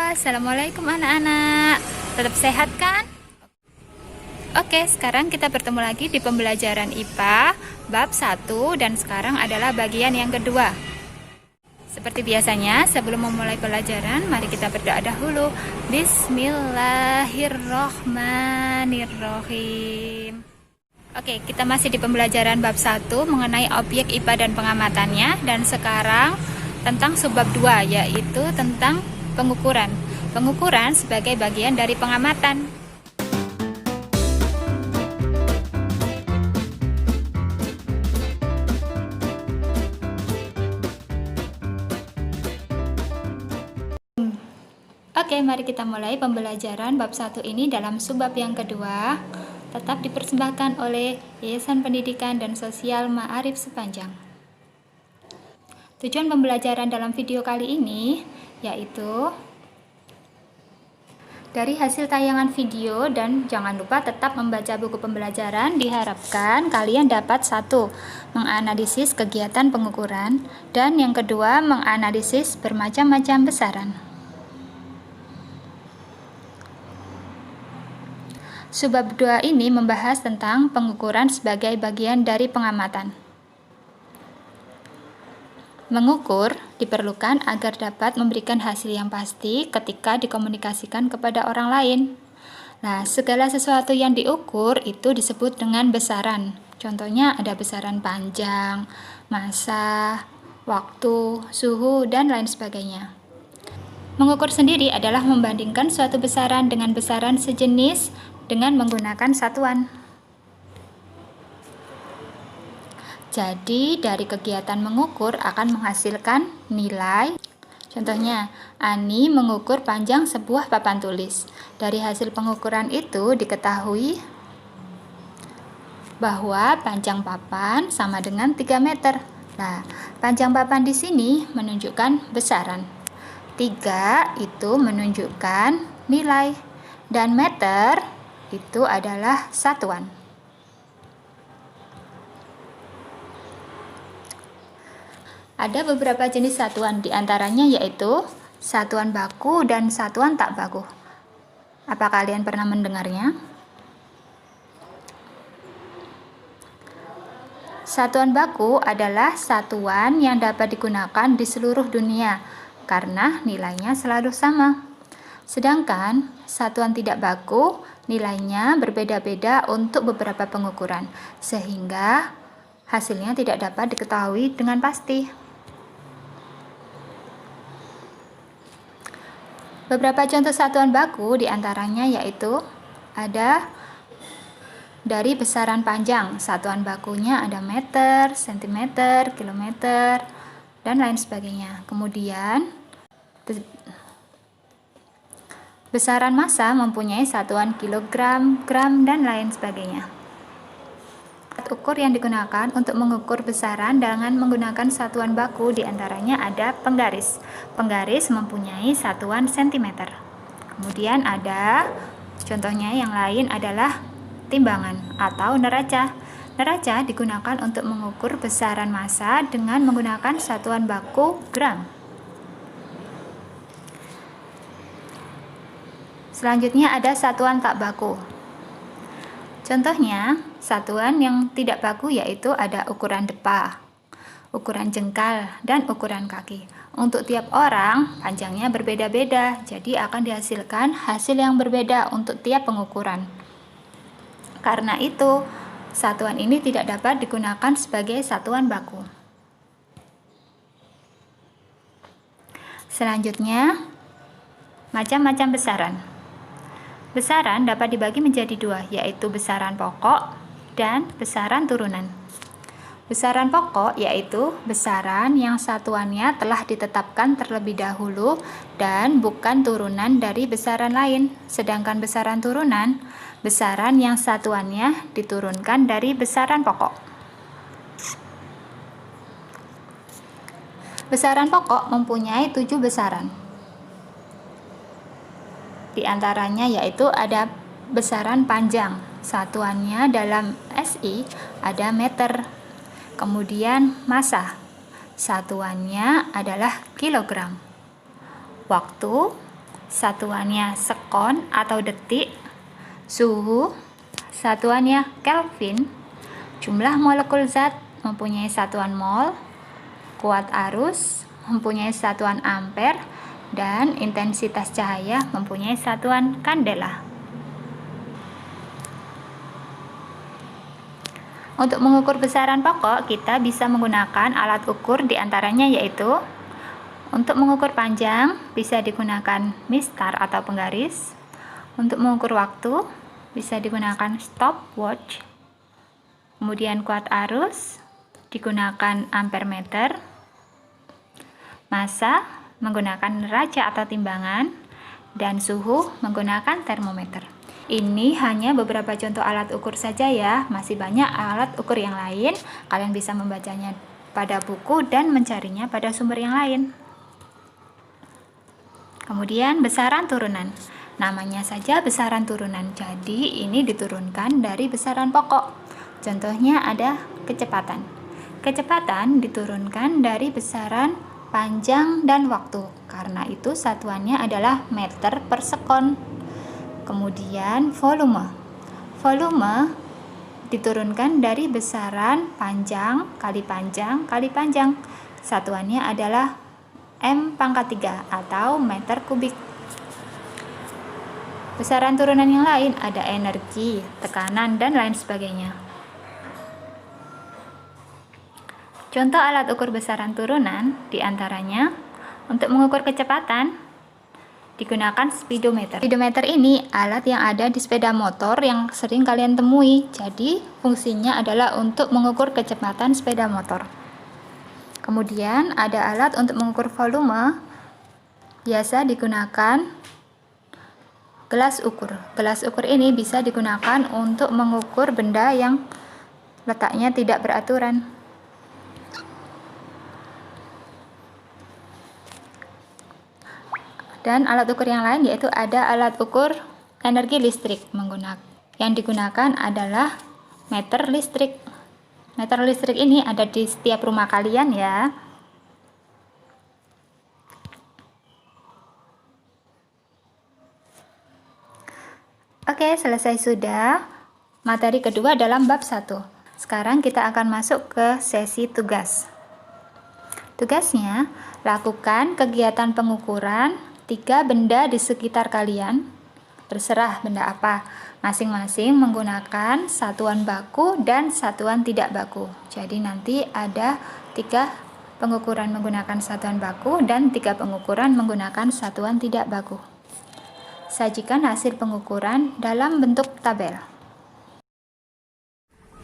Assalamualaikum anak-anak. Tetap sehat kan? Oke, sekarang kita bertemu lagi di pembelajaran IPA bab 1 dan sekarang adalah bagian yang kedua. Seperti biasanya, sebelum memulai pelajaran, mari kita berdoa dahulu. Bismillahirrohmanirrohim. Oke, kita masih di pembelajaran bab 1 mengenai objek IPA dan pengamatannya, dan sekarang tentang subbab 2, yaitu tentang pengukuran. Pengukuran sebagai bagian dari pengamatan. Oke, mari kita mulai pembelajaran bab 1 ini dalam subbab yang kedua. Tetap dipersembahkan oleh Yayasan Pendidikan dan Sosial Ma'arif Sepanjang. Tujuan pembelajaran dalam video kali ini yaitu dari hasil tayangan video, dan jangan lupa tetap membaca buku pembelajaran. Diharapkan kalian dapat 1. Menganalisis kegiatan pengukuran, dan yang kedua menganalisis bermacam-macam besaran. Subbab 2 ini membahas tentang pengukuran sebagai bagian dari pengamatan. Mengukur diperlukan agar dapat memberikan hasil yang pasti ketika dikomunikasikan kepada orang lain. Nah, segala sesuatu yang diukur itu disebut dengan besaran. Contohnya ada besaran panjang, massa, waktu, suhu, dan lain sebagainya. Mengukur sendiri adalah membandingkan suatu besaran dengan besaran sejenis dengan menggunakan satuan. Jadi, dari kegiatan mengukur akan menghasilkan nilai. Contohnya, Ani mengukur panjang sebuah papan tulis. Dari hasil pengukuran itu diketahui bahwa panjang papan sama dengan 3 meter. Nah, panjang papan di sini menunjukkan besaran. 3 itu menunjukkan nilai. Dan meter itu adalah satuan. Ada beberapa jenis satuan, diantaranya yaitu satuan baku dan satuan tak baku. Apa kalian pernah mendengarnya? Satuan baku adalah satuan yang dapat digunakan di seluruh dunia karena nilainya selalu sama. Sedangkan satuan tidak baku nilainya berbeda-beda untuk beberapa pengukuran, sehingga hasilnya tidak dapat diketahui dengan pasti. Beberapa contoh satuan baku diantaranya yaitu ada dari besaran panjang, satuan bakunya ada meter, sentimeter, kilometer, dan lain sebagainya. Kemudian besaran massa mempunyai satuan kilogram, gram, dan lain sebagainya. Alat ukur yang digunakan untuk mengukur besaran dengan menggunakan satuan baku diantaranya ada penggaris. Penggaris mempunyai satuan sentimeter. Kemudian ada contohnya yang lain adalah timbangan atau neraca. Neraca digunakan untuk mengukur besaran massa dengan menggunakan satuan baku gram. Selanjutnya ada satuan tak baku. Contohnya, satuan yang tidak baku yaitu ada ukuran depa, ukuran jengkal, dan ukuran kaki. Untuk tiap orang, panjangnya berbeda-beda, jadi akan dihasilkan hasil yang berbeda untuk tiap pengukuran. Karena itu, satuan ini tidak dapat digunakan sebagai satuan baku. Selanjutnya, macam-macam besaran. Besaran dapat dibagi menjadi 2, yaitu besaran pokok dan besaran turunan. Besaran pokok yaitu besaran yang satuannya telah ditetapkan terlebih dahulu dan bukan turunan dari besaran lain. Sedangkan besaran turunan, besaran yang satuannya diturunkan dari besaran pokok. Besaran pokok mempunyai 7 besaran. Di antaranya yaitu ada besaran panjang, satuannya dalam SI ada meter. Kemudian massa, satuannya adalah kilogram. Waktu, satuannya sekon atau detik, suhu, satuannya Kelvin, jumlah molekul zat mempunyai satuan mol, kuat arus mempunyai satuan ampere, dan intensitas cahaya mempunyai satuan kandela. Untuk mengukur besaran pokok, kita bisa menggunakan alat ukur diantaranya yaitu untuk mengukur panjang bisa digunakan mistar atau penggaris, untuk mengukur waktu bisa digunakan stopwatch, kemudian kuat arus digunakan ampere meter, massa menggunakan neraca atau timbangan, dan suhu menggunakan termometer. Ini hanya beberapa contoh alat ukur saja ya, masih banyak alat ukur yang lain. Kalian bisa membacanya pada buku dan mencarinya pada sumber yang lain. Kemudian besaran turunan. Namanya saja besaran turunan, jadi ini diturunkan dari besaran pokok. Contohnya ada kecepatan. Kecepatan diturunkan dari besaran panjang dan waktu, karena itu satuannya adalah meter per sekon. Kemudian volume. Volume diturunkan dari besaran panjang kali panjang kali panjang. Satuannya adalah M pangkat 3 atau meter kubik. Besaran turunan yang lain ada energi, tekanan, dan lain sebagainya. Contoh alat ukur besaran turunan diantaranya untuk mengukur kecepatan digunakan speedometer. Speedometer ini alat yang ada di sepeda motor yang sering kalian temui. Jadi fungsinya adalah untuk mengukur kecepatan sepeda motor. Kemudian ada alat untuk mengukur volume, biasa digunakan gelas ukur. Gelas ukur ini bisa digunakan untuk mengukur benda yang letaknya tidak beraturan. Dan alat ukur yang lain yaitu ada alat ukur energi listrik. Yang digunakan adalah meter listrik. Meter listrik ini ada di setiap rumah kalian ya. Oke, selesai sudah materi kedua dalam bab 1. Sekarang kita akan masuk ke sesi tugas. Tugasnya, lakukan kegiatan pengukuran 3 benda di sekitar kalian, terserah benda apa, masing-masing menggunakan satuan baku dan satuan tidak baku. Jadi nanti ada 3 pengukuran menggunakan satuan baku dan 3 pengukuran menggunakan satuan tidak baku. Sajikan hasil pengukuran dalam bentuk tabel.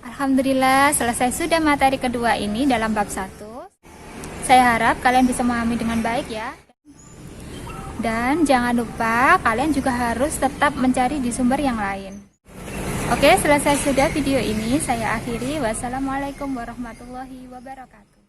Alhamdulillah, selesai sudah materi kedua ini dalam bab 1. Saya harap kalian bisa memahami dengan baik ya. Dan jangan lupa kalian juga harus tetap mencari di sumber yang lain. Oke, selesai sudah video ini. Saya akhiri. Wassalamualaikum warahmatullahi wabarakatuh.